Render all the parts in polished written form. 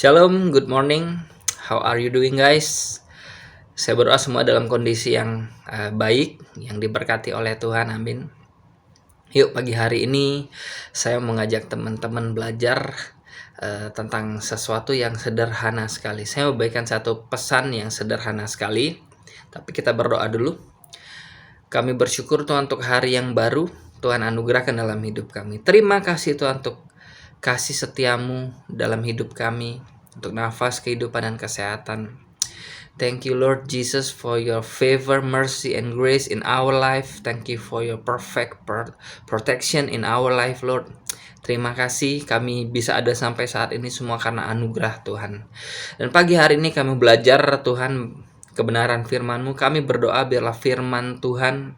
Shalom, good morning. How are you doing guys? Saya berdoa semua dalam kondisi yang baik, yang diberkati oleh Tuhan, amin. Yuk pagi hari ini saya mengajak teman-teman belajar tentang sesuatu yang sederhana sekali. Saya mau berikan satu pesan yang sederhana sekali, tapi kita berdoa dulu. Kami bersyukur Tuhan untuk hari yang baru Tuhan anugerahkan dalam hidup kami. Terima kasih Tuhan untuk kasih setiamu dalam hidup kami, untuk nafas kehidupan dan kesehatan. Thank you Lord Jesus for your favor, mercy, and grace in our life. Thank you for your perfect protection in our life Lord. Terima kasih kami bisa ada sampai saat ini semua karena anugerah Tuhan. Dan pagi hari ini kami belajar Tuhan kebenaran firman-Mu. Kami berdoa biarlah firman Tuhan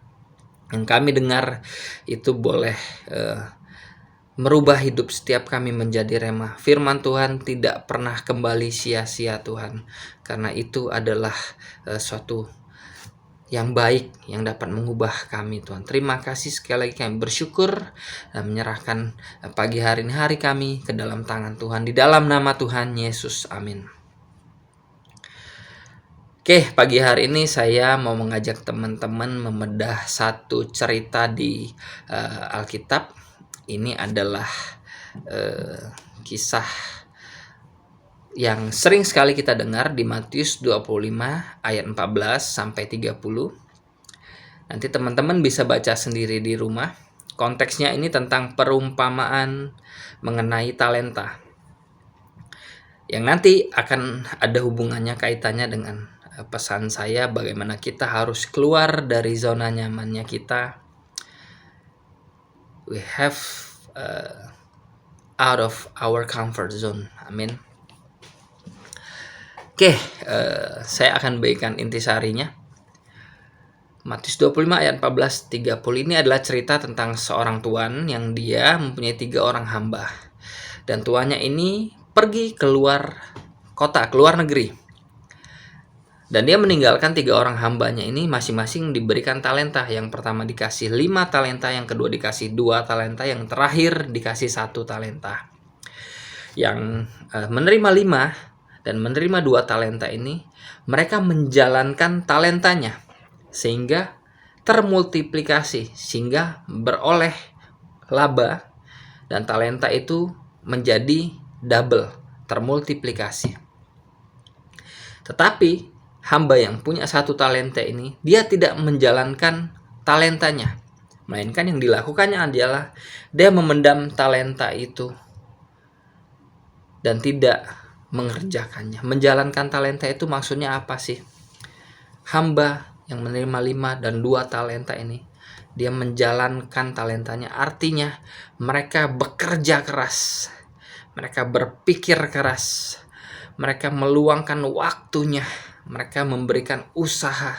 yang kami dengar itu boleh merubah hidup setiap kami menjadi remah. Firman Tuhan tidak pernah kembali sia-sia Tuhan. Karena itu adalah suatu yang baik yang dapat mengubah kami Tuhan. Terima kasih sekali lagi kami bersyukur dan menyerahkan pagi hari ini hari kami ke dalam tangan Tuhan. Di dalam nama Tuhan Yesus, amin. Oke, pagi hari ini saya mau mengajak teman-teman membedah satu cerita di Alkitab. Ini adalah kisah yang sering sekali kita dengar di Matius 25 ayat 14 sampai 30. Nanti teman-teman bisa baca sendiri di rumah. Konteksnya ini tentang perumpamaan mengenai talenta. Yang nanti akan ada hubungannya kaitannya dengan pesan saya bagaimana kita harus keluar dari zona nyamannya kita. We have out of our comfort zone. Amin. Oke, saya akan berikan intisarinya. Matius 25 ayat 14-30 ini adalah cerita tentang seorang tuan yang dia mempunyai 3 orang hamba. Dan tuannya ini pergi keluar kota, keluar negeri. Dan dia meninggalkan 3 orang hambanya ini masing-masing diberikan talenta. Yang pertama dikasih 5 talenta, yang kedua dikasih 2 talenta, yang terakhir dikasih 1 talenta. Yang menerima 5 dan menerima 2 talenta ini, mereka menjalankan talentanya sehingga termultiplikasi, sehingga beroleh laba dan talenta itu menjadi double, termultiplikasi. Tetapi hamba yang punya 1 talenta ini, dia tidak menjalankan talentanya. Melainkan yang dilakukannya adalah dia memendam talenta itu dan tidak mengerjakannya. Menjalankan talenta itu maksudnya apa sih? Hamba yang menerima 5 dan 2 talenta ini, dia menjalankan talentanya. Artinya mereka bekerja keras. Mereka berpikir keras. Mereka meluangkan waktunya. Mereka memberikan usaha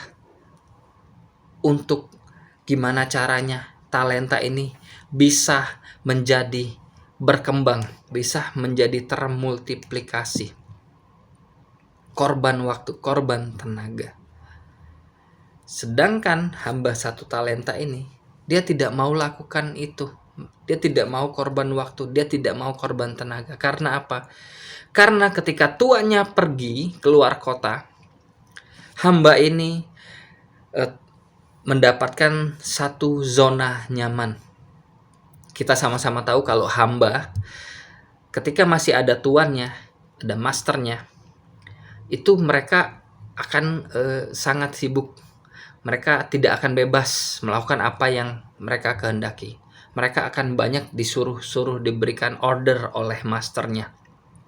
untuk gimana caranya talenta ini bisa menjadi berkembang, bisa menjadi termultiplikasi. Korban waktu, korban tenaga. Sedangkan hamba 1 talenta ini, dia tidak mau lakukan itu. Dia tidak mau korban waktu, dia tidak mau korban tenaga. Karena apa? Karena ketika tuannya pergi keluar kota, hamba ini mendapatkan satu zona nyaman. Kita sama-sama tahu kalau hamba ketika masih ada tuannya, ada masternya, itu mereka akan sangat sibuk. Mereka tidak akan bebas melakukan apa yang mereka kehendaki. Mereka akan banyak disuruh diberikan order oleh masternya,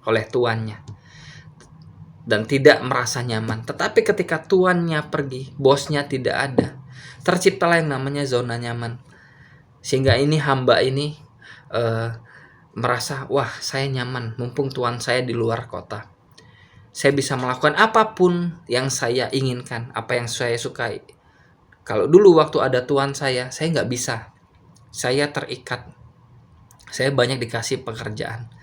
oleh tuannya. Dan tidak merasa nyaman. Tetapi ketika tuannya pergi, bosnya tidak ada, terciptalah yang namanya zona nyaman. Sehingga ini hamba ini merasa, wah saya nyaman, mumpung tuan saya di luar kota. Saya bisa melakukan apapun yang saya inginkan, apa yang saya sukai. Kalau dulu waktu ada tuan saya nggak bisa. Saya terikat. Saya banyak dikasih pekerjaan.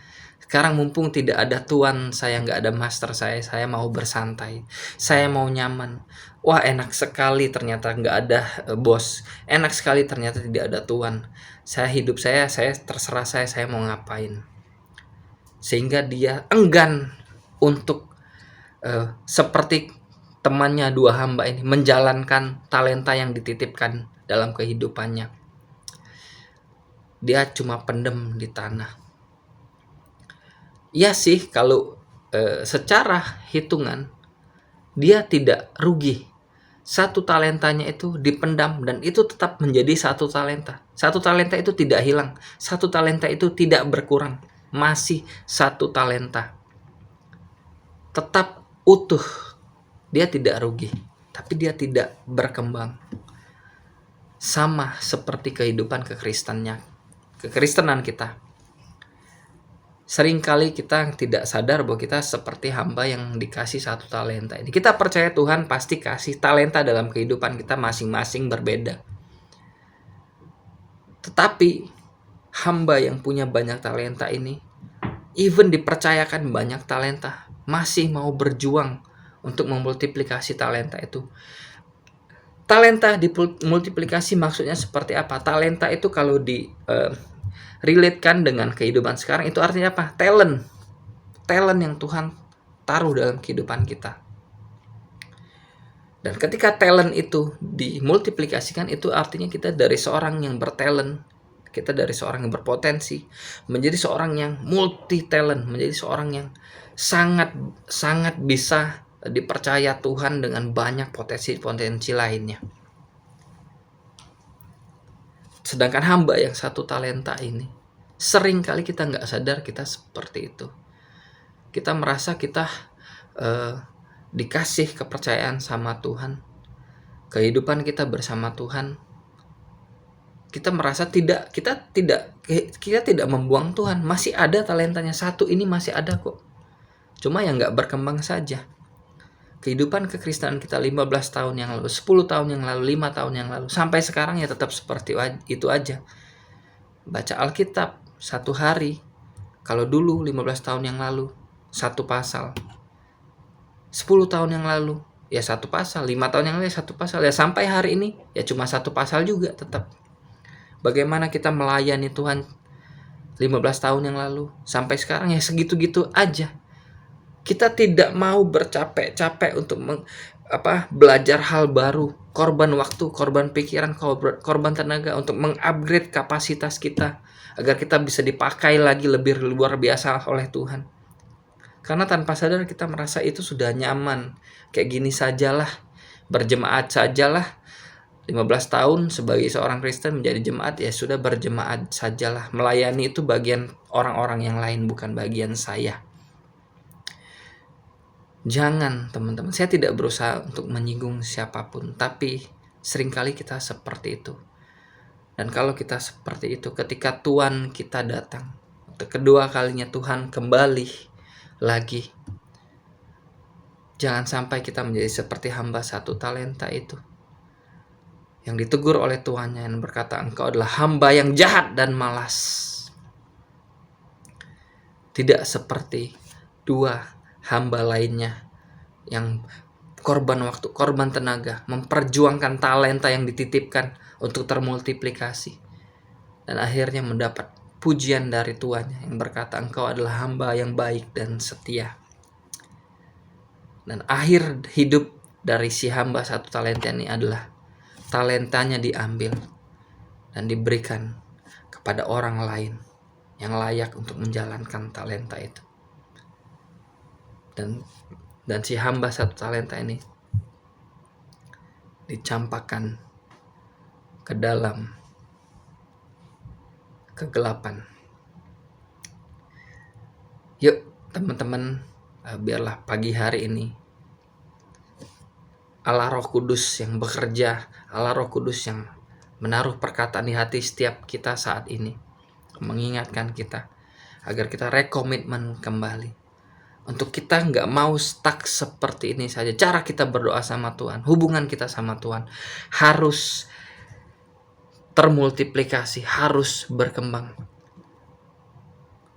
Sekarang mumpung tidak ada tuan saya, nggak ada master saya mau bersantai, saya mau nyaman. Wah enak sekali ternyata nggak ada bos, enak sekali ternyata tidak ada tuan. Hidup saya terserah saya mau ngapain. Sehingga dia enggan untuk seperti temannya dua hamba ini menjalankan talenta yang dititipkan dalam kehidupannya. Dia cuma pendem di tanah. Iya sih, kalau secara hitungan dia tidak rugi. Satu talentanya itu dipendam dan itu tetap menjadi satu talenta. Satu talenta itu tidak hilang. Satu talenta itu tidak berkurang. Masih satu talenta. Tetap utuh. Dia tidak rugi. Tapi dia tidak berkembang. Sama seperti kehidupan kekristenan kita. Seringkali kita tidak sadar bahwa kita seperti hamba yang dikasih satu talenta ini. Kita percaya Tuhan pasti kasih talenta dalam kehidupan kita masing-masing berbeda. Tetapi hamba yang punya banyak talenta ini, even dipercayakan banyak talenta, masih mau berjuang untuk memultiplikasi talenta itu. Talenta dimultiplikasi maksudnya seperti apa? Talenta itu kalau relatekan dengan kehidupan sekarang itu artinya apa? Talent yang Tuhan taruh dalam kehidupan kita. Dan ketika talent itu dimultiplikasikan, itu artinya kita dari seorang yang bertalent, kita dari seorang yang berpotensi menjadi seorang yang multi talent, menjadi seorang yang sangat bisa dipercaya Tuhan dengan banyak potensi lainnya. Sedangkan hamba yang satu talenta ini, sering kali kita nggak sadar kita seperti itu. Kita merasa kita dikasih kepercayaan sama Tuhan, kehidupan kita bersama Tuhan. Kita merasa kita tidak membuang Tuhan. Masih ada talentanya, satu ini masih ada kok. Cuma yang nggak berkembang saja. Kehidupan kekristenan kita 15 tahun yang lalu, 10 tahun yang lalu, 5 tahun yang lalu, sampai sekarang ya tetap seperti itu aja. Baca Alkitab satu hari, kalau dulu 15 tahun yang lalu, satu pasal. 10 tahun yang lalu, ya satu pasal. 5 tahun yang lalu, ya satu pasal. Ya sampai hari ini, ya cuma satu pasal juga tetap. Bagaimana kita melayani Tuhan 15 tahun yang lalu, sampai sekarang ya segitu-gitu aja. Kita tidak mau bercapek-capek untuk belajar hal baru, korban waktu, korban pikiran, korban tenaga untuk mengupgrade kapasitas kita agar kita bisa dipakai lagi lebih luar biasa oleh Tuhan. Karena tanpa sadar kita merasa itu sudah nyaman, kayak gini sajalah, berjemaat sajalah. 15 tahun sebagai seorang Kristen menjadi jemaat, ya sudah berjemaat sajalah. Melayani itu bagian orang-orang yang lain, bukan bagian saya. Jangan teman-teman, saya tidak berusaha untuk menyinggung siapapun, tapi seringkali kita seperti itu. Dan kalau kita seperti itu, ketika Tuhan kita datang, untuk kedua kalinya Tuhan kembali lagi, jangan sampai kita menjadi seperti hamba satu talenta itu, yang ditegur oleh Tuhannya, yang berkata, engkau adalah hamba yang jahat dan malas. Tidak seperti dua hamba lainnya yang korban waktu, korban tenaga, memperjuangkan talenta yang dititipkan untuk termultiplikasi, dan akhirnya mendapat pujian dari Tuhannya yang berkata, engkau adalah hamba yang baik dan setia. Dan akhir hidup dari si hamba satu talenta ini adalah talentanya diambil dan diberikan kepada orang lain yang layak untuk menjalankan talenta itu. Dan si hamba satu talenta ini dicampakkan ke dalam kegelapan. Yuk teman-teman, biarlah pagi hari ini Allah Roh Kudus yang bekerja, Allah Roh Kudus yang menaruh perkataan di hati setiap kita saat ini, mengingatkan kita agar kita rekomitmen kembali. Untuk kita nggak mau stuck seperti ini saja. Cara kita berdoa sama Tuhan, hubungan kita sama Tuhan harus termultiplikasi, harus berkembang.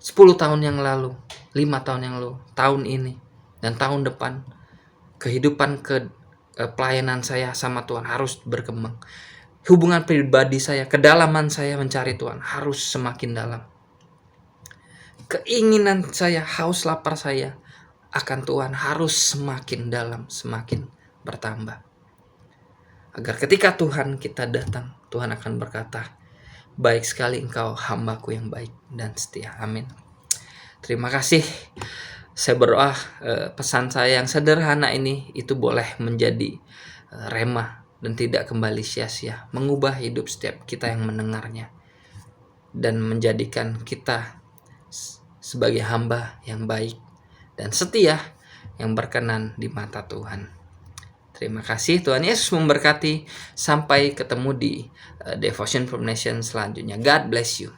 10 tahun yang lalu, 5 tahun yang lalu, tahun ini, dan tahun depan, kehidupan pelayanan saya sama Tuhan harus berkembang. Hubungan pribadi saya, kedalaman saya mencari Tuhan harus semakin dalam. Keinginan saya, haus lapar saya akan Tuhan harus semakin dalam, semakin bertambah. Agar ketika Tuhan kita datang, Tuhan akan berkata, baik sekali engkau hambaku yang baik dan setia. Amin. Terima kasih. Saya berdoa pesan saya yang sederhana ini itu boleh menjadi rema dan tidak kembali sia-sia, mengubah hidup setiap kita yang mendengarnya dan menjadikan kita sebagai hamba yang baik dan setia yang berkenan di mata Tuhan. Terima kasih, Tuhan Yesus memberkati. Sampai ketemu di Devotion from Nation selanjutnya. God bless you.